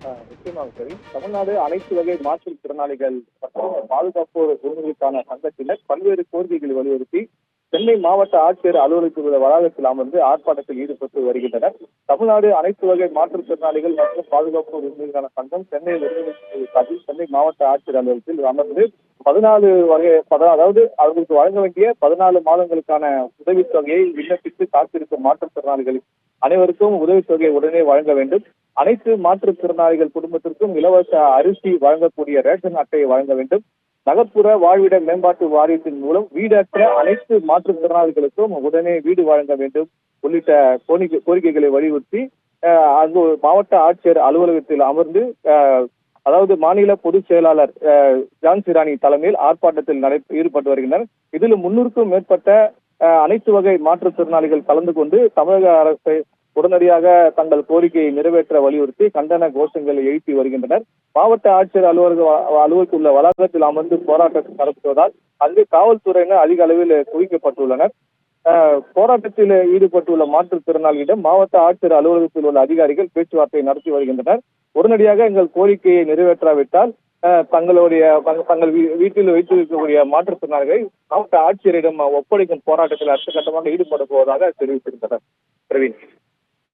நிச்சயமாக சரி. தமிழ்நாடு அனைத்து வகை மாற்றுத்திறனாளிகள் மற்றும் பாதுகாப்போர் உரிமைகளுக்கான சங்கத்தினர் பல்வேறு கோரிக்கைகளை வலியுறுத்தி சென்னை மாவட்ட ஆட்சியர் அலுவலகத்தில் உள்ள வளாகத்தில் அமர்ந்து ஆர்ப்பாட்டத்தில் ஈடுபட்டு வருகின்றனர். தமிழ்நாடு அனைத்து வகை மாற்றுத்திறனாளிகள் மற்றும் பாதுகாப்போர் உரிமைகளுக்கான சங்கம் சென்னை சென்னை மாவட்ட ஆட்சியர் அலுவலகத்தில் அமர்ந்து 14 வகை அதாவது அவர்களுக்கு வழங்க வேண்டிய 14 மாதங்களுக்கான உதவித்தொகையை விண்ணப்பித்து காத்திருக்கும் மாற்றுத்திறனாளிகள் அனைவருக்கும் உதவித்தொகையை உடனே வழங்க வேண்டும். அனைத்து மாற்றுத்திறனாளிகள் குடும்பத்திற்கும் இலவச அரிசி வழங்கக்கூடிய ரேஷன் அட்டையை வழங்க வேண்டும். நகர்ப்புற வாழ்விட மேம்பாட்டு வாரியத்தின் மூலம் வீடற்ற அனைத்து மாற்றுத்திறனாளிகளுக்கும் உடனே வீடு வழங்க வேண்டும் உள்ளிட்ட கோரிக்கைகளை வலியுறுத்தி அங்கு மாவட்ட ஆட்சியர் அலுவலகத்தில் அமர்ந்து அதாவது மாநில பொதுச் செயலாளர் ஜான்சி ராணி தலைமையில் ஆர்ப்பாட்டத்தில் ஈடுபட்டு வருகின்றனர். இதில் 300க்கும் மேற்பட்ட அனைத்து வகை மாற்றுத்திறனாளிகள் கலந்து கொண்டு தமிழக அரசை உடனடியாக தங்கள் கோரிக்கையை நிறைவேற்ற வலியுறுத்தி கண்டன கோஷங்களை எழுப்பி வருகின்றனர். மாவட்ட ஆட்சியர் அலுவலகத்தில் உள்ள வளாகத்தில் அமர்ந்து போராட்டத்தை நடத்துவதால் அங்கு காவல்துறையினர் அதிக அளவில் குவிக்கப்பட்டுள்ளனர். போராட்டத்தில் ஈடுபட்டுள்ள மாற்றுத்திறனாளிகளிடம் மாவட்ட ஆட்சியர் அலுவலகத்தில் உள்ள அதிகாரிகள் பேச்சுவார்த்தை நடத்தி வருகின்றனர். உடனடியாக எங்கள் கோரிக்கையை நிறைவேற்றாவிட்டால் தங்கள் வீட்டில் வைத்திருக்கக்கூடிய மாற்றுத்திறனாளிகளை மாவட்ட ஆட்சியரிடம் ஒப்படைக்கும் போராட்டத்தில் அடுத்த கட்டமாக ஈடுபட போவதாக தெரிவித்திருந்தனர். பிரவீன்.